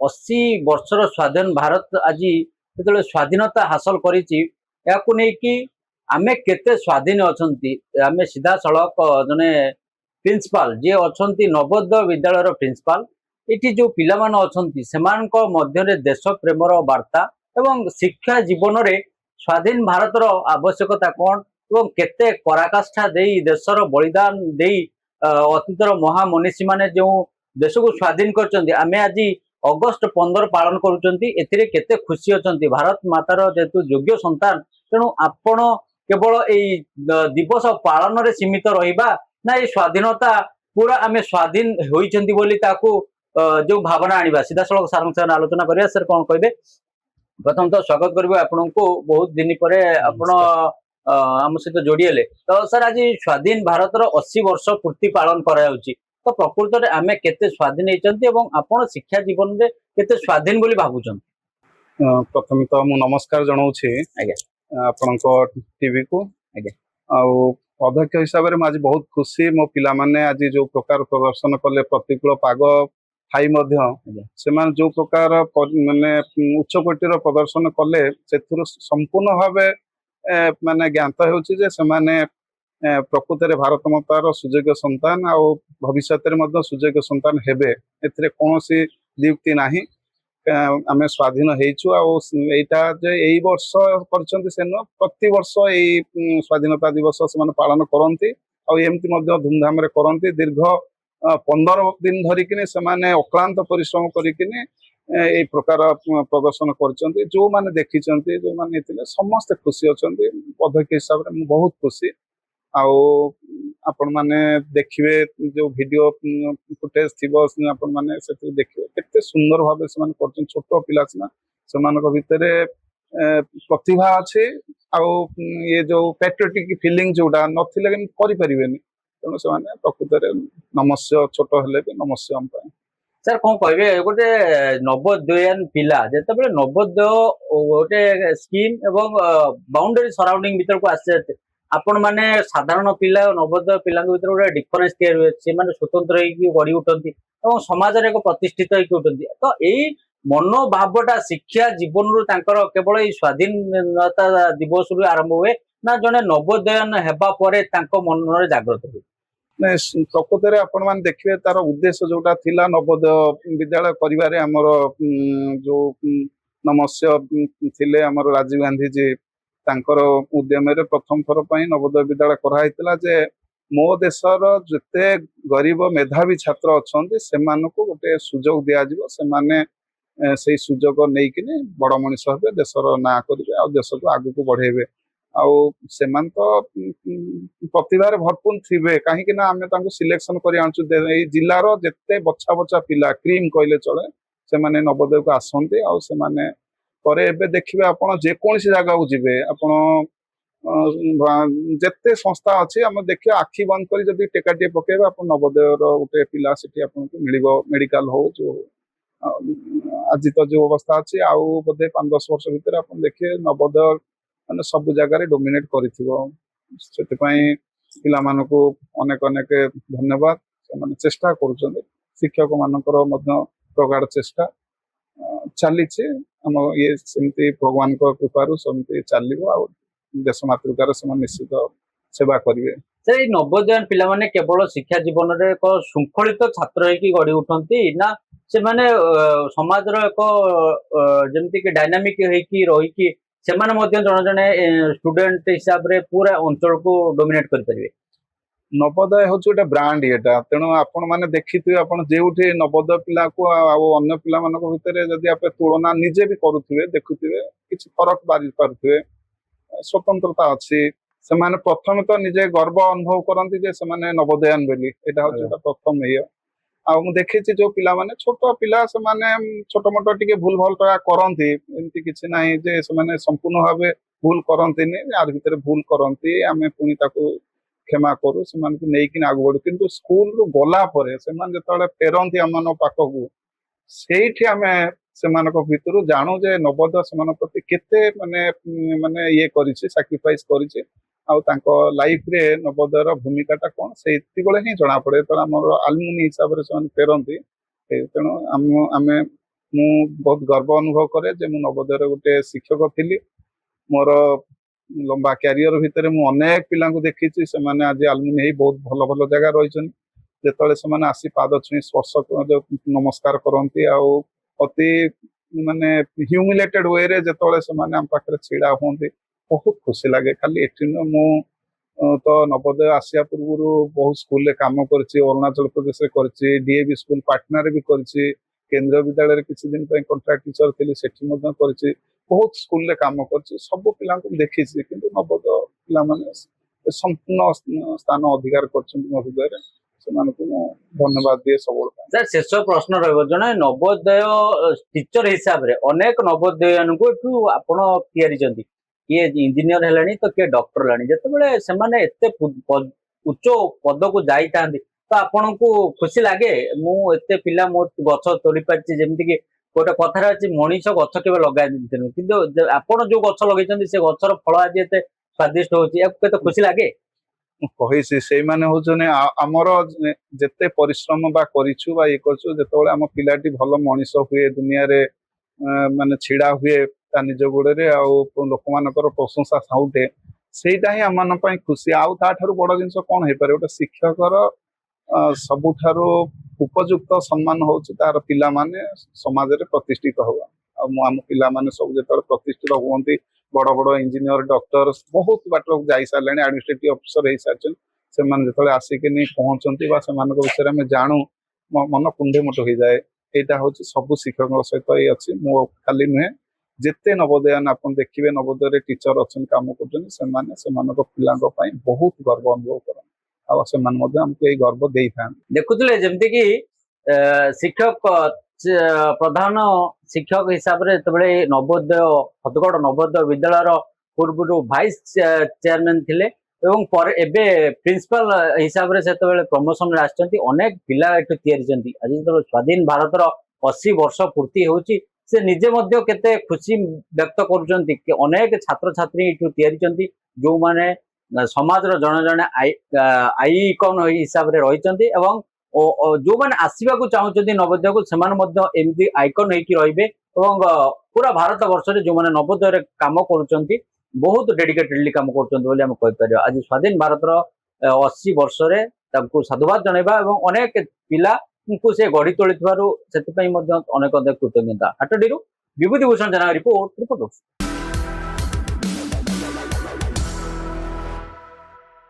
80 वर्षर स्वाधीन भारत आज जो स्वाधीनता हासिल करिछि याकु नै कि आमे केते स्वाधीन अछंती आमे सीधा सड़क जने प्रिंसिपाल जे अछंती नवोदय विद्यालय प्रिंसिपाल एठी जो पिला मान अछंती सेमानक मध्यरे देश प्रेमर वार्ता एवं शिक्षा जीवन रे स्वाधीन भारतर आवश्यकता कौन एवं केते पराकाष्ठा देई देशर बलिदान देई अतीतर महामनीषी माने जो देश को स्वाधीन करचंती आमे आज अगस्ट 15 पालन करूचंती एथिरे केते खुशी अछंती भारत मातार जेतु योग्य संतान तेणु आपण केवल एई दिवस पालन रे सीमित रहिबा ना ए स्वाधीनता पूरा आमे स्वाधीन होइचंती बोली ताकू जो भावना आनिबा सीधा सड़क सारंग से आलोचना करिया सर कोन कहबे। प्रथम तो स्वागत करबो आपनको बहुत दिन परे आपण आम सहित जोड़ीले तो सर आज स्वाधीन भारतर 80 वर्ष पूर्ति पालन कराउची तो प्रकृत में आमे केते स्वाधीन हेचंती एवं आपण शिक्षा जीवन रे केते स्वाधीन बोली भाबुचंती। प्रथम तो मु नमस्कार जनाऊँ आपणको टीवी को अध्यक्ष हिसाब से आज बहुत खुशी मो पिला माने आज जो प्रकार प्रदर्शन कले प्रतिकूल पाग थाई से जो प्रकार माने उच्च कोटिर प्रदर्शन कले से संपूर्ण भाव माने ज्ञात होने प्रकृत में भारत मातार सुयोग्य संतान आ भविष्य सुयोग्य संतान हेबे एथिरे कौनसी द्युक्ति नाही आमे स्वाधीन हेचु आईटा जे एई वर्ष करचंती से न प्रति वर्ष एई स्वाधीनता दिवस से पालन करंती आ एमती मध्य धूमधाम रे करंती दीर्घ 15 दिन धरिकिनी से माने अक्लांत परिश्रम करिकिनी ए प्रकार प्रदर्शन करचंती जो माने देखिचंती जो माने थिले समस्त खुशी अछंती अध्यक्ष हिसाब रे बहुत खुशी आउ आपण माने देखिबे जो वीडियो फुटेज थिबो आपण माने से देखिबे केते सुंदर भाबे से माने करचन छोटो पिला छना समानक भितरे प्रतिभा अछि आउ ये जो पैट्रियोटिक फीलिंग जोडा नथिले कि करि परिबेनी तेणु से माने प्रकृत रे नमस्य छोट हेले भी नमस्य हम पाए। सर कौन कहबे गोटे नवोदयन पिला जेते बेले नवोदय गोटे स्कीम एवं बाउंड्री सराउंडिंग भीतर को आसे आपण माने साधारण पिला नवोदय पिला भीतर गोटे डिफरेंस क्लियर हुए से माने स्वतंत्र होई गड़ी उठंती एवं समाज रे एक प्रतिष्ठित होई उठंती तो एई मनोभावटा शिक्षा जीवन रु तांकर केवल एई स्वाधीनता दिवस रु आरंभ हुए ना जने नवोदयन हेबा परे तांको मन रे जागृत हुए। प्रकृत आपण मान देखिए तार उद्देश्य जोटा थिला नवोदय विद्यालय करिवारे हमर जो नमस्य थिले हमर राजीव गांधी जी तांकर उद्यम रे प्रथम थर पई नवोदय विद्यालय कराइतिला जे मो देशर जते गरीब मेधावी छात्र अछंती सेमानको गोटे सुजोग दिया जिवो सेमाने से सुजोग नै किने बड़ मनिष हेबे देशर ना करिवे आ देश को आगु को बढ़ेबे आउ सेमान तो प्रतिभार भरपूर थिबे कहीं ना आमे तांको सिलेक्शन करि आनछु जिल्लार जेते बच्चा बच्चा पिला क्रीम कहले चले से माने नवोदय को आसंते आ से माने परे एबे देखिबे आपण जे कोनसी जगह को जिबे आपण जेते संस्था अछि हम देखियो आखि बंद करी जदी टेकाटी पकेबे आपण नवोदय रो उटे पिला सिटी आपण को मिलिबो मेडिकल हो जो आज तो जो अवस्था अछि आ बोधे 5-10 वर्ष भीतर आपण देखिए नवोदय माने सब जगह डोमिनेट करिथिबो से पिला मानको अनेक अनेक धन्यवाद से चेष्टा करुछन शिक्षक मानकर मध्य प्रगाढ़ चेष्टा चली आम ये सेमती भगवान कृपारू सेमती चलो आ देश मातृकार से निश्चित सेवा करेंगे। सर नवोदयन पिला माने केवल शिक्षा जीवन रे एक शृंखलित छात्र होइकी गढ़ी उठंती ना से माने समाज रो एक जेमती कि डायनामिक होइकी रहिकी से माने मध्य जण जणे स्टूडेंट हिसाब रे पूरा अंचल को डोमिनेट कर परिबे। नवोदय हूँ गोटे ब्रांड ये तेणु आपण मैंने देखिए आपण जो नवोदय पिला को अन्य पिला भितर जदि आप तुलना निजे भी करुवे देखुवे किसी फरक बारी पारे स्वतंत्रता अच्छी से माने प्रथम तो निजे गर्व अनुभव करती जे से माने नवोदयन बोली यहाँ हूँ प्रथम ये देखी जो पिला माने छोट पिला से माने छोट मोट टी भूल भाल करती एमती किसी ना जे से माने संपूर्ण भाव भूल करती यार भितर भूल करती आम पुणी क्षमा करू से नहीं आग बढ़ू कि स्कूल रु गला जो फेरती आम पाखक से आम से भितर जानू जे नवोदय से प्रति केते माने माने ये सैक्रिफाइस करिछि लाइफ रे नवोदय भूमिकाटा कौन से ही जना पड़े तो आम आलमुनि हिसाब से फेरती तेणु आम ମୁଁ ବହୁତ ଗର୍ବ ଅନୁଭବ କରେ ଯେ ମୁଁ ନବୋଦୟର ଗୋଟେ ଶିକ୍ଷକ ଥିଲି। ମୋର ଲମ୍ବା କ୍ୟାରିୟର ଭିତରେ ମୁଁ ଅନେକ ପିଲାଙ୍କୁ ଦେଖିଛି, ସେମାନେ ଆଜି ଆଲୁମିନି ହେଇ ବହୁତ ଭଲ ଭଲ ଜାଗା ରହିଛନ୍ତି। ଯେତେବେଳେ ସେମାନେ ଆସି ପାଦ ଛୁଇଁ ସ୍ପର୍ଶ ନମସ୍କାର କରନ୍ତି ଆଉ ଅତି ମାନେ ହ୍ୟୁମିଲେଟେଡ ୱେରେ ଯେତେବେଳେ ସେମାନେ ଆମ ପାଖରେ ଛିଡା ହୁଅନ୍ତି, ବହୁତ ଖୁସି ଲାଗେ। ଖାଲି ଏଠି ନୁହେଁ, ମୁଁ ତ ନବୋଦୟ ଆସିବା ପୂର୍ବରୁ ବହୁତ ସ୍କୁଲରେ କାମ କରିଛି, ଅରୁଣାଚଳ ପ୍ରଦେଶରେ କରିଛି, ଡିଏଭି ସ୍କୁଲ ପାଟନାରେ ବି କରିଛି, କେନ୍ଦ୍ରୀୟ ବିଦ୍ୟାଳୟରେ କିଛି ଦିନ ପାଇଁ କଣ୍ଟ୍ରାକ୍ଟ ଟିଚର ଥିଲି, ସେଠି ମଧ୍ୟ କରିଛି, ବହୁତ ସ୍କୁଲରେ କାମ କରିଛି, ସବୁ ପିଲାଙ୍କୁ ଦେଖିଛି। କିନ୍ତୁ ନବୋଦୟ ପିଲାମାନେ ସମ୍ପୂର୍ଣ୍ଣ ସ୍ଥାନ ଅଧିକାର କରିଛନ୍ତି ମୋ ହୃଦୟରେ, ସେମାନଙ୍କୁ ମୁଁ ଧନ୍ୟବାଦ ଦିଏ ସବୁବେଳେ ପାଇଁ। ସାର୍ ଶେଷ ପ୍ରଶ୍ନ ରହିବ, ଜଣେ ନବୋଦୟ ଟିଚର ହିସାବରେ ଅନେକ ନବୋଦୟଙ୍କୁ ଏଠୁ ଆପଣ ତିଆରିଛନ୍ତି, କିଏ ଇଞ୍ଜିନିୟର ହେଲାଣି ତ କିଏ ଡକ୍ଟର ହେଲାଣି। ଯେତେବେଳେ ସେମାନେ ଏତେ ଉଚ୍ଚ ପଦକୁ ଯାଇଥାନ୍ତି ତ ଆପଣଙ୍କୁ ଖୁସି ଲାଗେ ମୁଁ ଏତେ ପିଲା ମୋ ଗଛ ତୋଳି ପାରିଛି? ଯେମିତି କି ଗୋଟେ କଥାରେ ଅଛି, ମଣିଷ ଗଛ କେବେ ଲଗାଇଛନ୍ତି, କିନ୍ତୁ ଆପଣ ଯୋଉ ଗଛ ଲଗେଇଛନ୍ତି ସେ ଗଛର ଫଳ ଆଜି ଏତେ ସ୍ଵାଦିଷ୍ଟ ହଉଛି, ୟାକୁ କେତେ ଖୁସି ଲାଗେ? କହିଛି ସେଇମାନେ ହଉଛନ୍ତି ଆମର ଯେତେ ପରିଶ୍ରମ ବା କରିଛୁ ବା ଇଏ କରିଛୁ, ଯେତେବେଳେ ଆମ ପିଲାଟି ଭଲ ମଣିଷ ହୁଏ, ଦୁନିଆରେ ମାନେ ଛିଡା ହୁଏ ତା ନିଜ ଗୋଡରେ, ଆଉ ଲୋକମାନଙ୍କର ପ୍ରଶଂସା ସାଉଟେ, ସେଇଟା ହିଁ ଆମମାନଙ୍କ ପାଇଁ ଖୁସି। ଆଉ ତାଠାରୁ ବଡ ଜିନିଷ କଣ ହେଇପାରେ? ଗୋଟେ ଶିକ୍ଷକର ସବୁଠାରୁ ଉପଯୁକ୍ତ ସମ୍ମାନ ହଉଛି ତାର ପିଲାମାନେ ସମାଜରେ ପ୍ରତିଷ୍ଠିତ ହବା। ଆଉ ମୁଁ ଆମ ପିଲାମାନେ ସବୁ ଯେତେବେଳେ ପ୍ରତିଷ୍ଠିତ ହୁଅନ୍ତି, ବଡ ବଡ ଇଞ୍ଜିନିୟର, ଡକ୍ଟର, ବହୁତ ବାଟକୁ ଯାଇ ସାରିଲେଣି, ଆଡମିନିଷ୍ଟ୍ରେଟିଭ ଅଫିସର ହେଇସାରିଛନ୍ତି, ସେମାନେ ଯେତେବେଳେ ଆସିକି ପହଞ୍ଚନ୍ତି ବା ସେମାନଙ୍କ ବିଷୟରେ ଆମେ ଜାଣୁ, ମନ କୁଣ୍ଡେ ମୋଟ ହେଇଯାଏ। ଏଇଟା ହଉଛି ସବୁ ଶିକ୍ଷକଙ୍କ ସହିତ ଏଇ ଅଛି। ମୁଁ ଖାଲି ନୁହେଁ, ଯେତେ ନବୋଦୟନ ଆପଣ ଦେଖିବେ, ନବୋଦୟରେ ଟିଚର ଅଛନ୍ତି, କାମ କରୁଛନ୍ତି, ସେମାନେ ସେମାନଙ୍କ ପିଲାଙ୍କ ପାଇଁ ବହୁତ ଗର୍ବ ଅନୁଭବ କରନ୍ତି, ଆଉ ସେମାନେ ମଧ୍ୟ ଆମକୁ ଏଇ ଗର୍ବ ଦେଇଥାନ୍ତି। ଦେଖୁଥିଲେ ଯେମିତି କି ଶିକ୍ଷକ ପ୍ରଧାନ ଶିକ୍ଷକ ହିସାବରେ ଯେତେବେଳେ ନବୋଦୟ ଫତେଗଡ଼ ନବୋଦୟ ବିଦ୍ୟାଳୟର ପୂର୍ବରୁ ଭାଇସ୍ ଚେୟାରମ୍ୟାନ ଥିଲେ ଏବଂ ପରେ ଏବେ ପ୍ରିନ୍ସିପାଲ ହିସାବରେ ସେତେବେଳେ ପ୍ରମୋସନରେ ଆସିଛନ୍ତି, ଅନେକ ପିଲା ଏଠୁ ତିଆରିଛନ୍ତି। ଆଜି ଯେତେବେଳେ ସ୍ୱାଧୀନ ଭାରତର 80 ବର୍ଷ ପୂର୍ତ୍ତି ହେଉଛି, ସେ ନିଜେ ମଧ୍ୟ କେତେ ଖୁସି ବ୍ୟକ୍ତ କରୁଛନ୍ତି କି ଅନେକ ଛାତ୍ରଛାତ୍ରୀ ଏଠୁ ତିଆରିଛନ୍ତି, ଯୋଉମାନେ ସମାଜର ଜଣେ ଜଣେ ଆଇକନ ହିସାବରେ ରହିଛନ୍ତି ଏବଂ ଯୋଉମାନେ ଆସିବାକୁ ଚାହୁଁଛନ୍ତି ନବୋଦୟକୁ, ସେମାନେ ମଧ୍ୟ ଏମିତି ଆଇକନ ହେଇକି ରହିବେ ଏବଂ ପୁରା ଭାରତ ବର୍ଷରେ ଯୋଉମାନେ ନବୋଦୟରେ କାମ କରୁଛନ୍ତି, ବହୁତ ଡେଡିକେଟେଡଲି କାମ କରୁଛନ୍ତି ବୋଲି ଆମେ କହିପାରିବା। ଆଜି ସ୍ୱାଧୀନ ଭାରତର 80 ବର୍ଷରେ ତାଙ୍କୁ ସାଧୁବାଦ ଜଣାଇବା ଏବଂ ଅନେକ ପିଲାଙ୍କୁ ସେ ଗଢି ତୋଳିଥିବାରୁ ସେଥିପାଇଁ ମଧ୍ୟ ଅନେକ ଅନେକ କୃତଜ୍ଞତା। ହାଟଡିରୁ ବିଭୂତି ଭୂଷଣ ଜେନା ରିପୋର୍ଟ।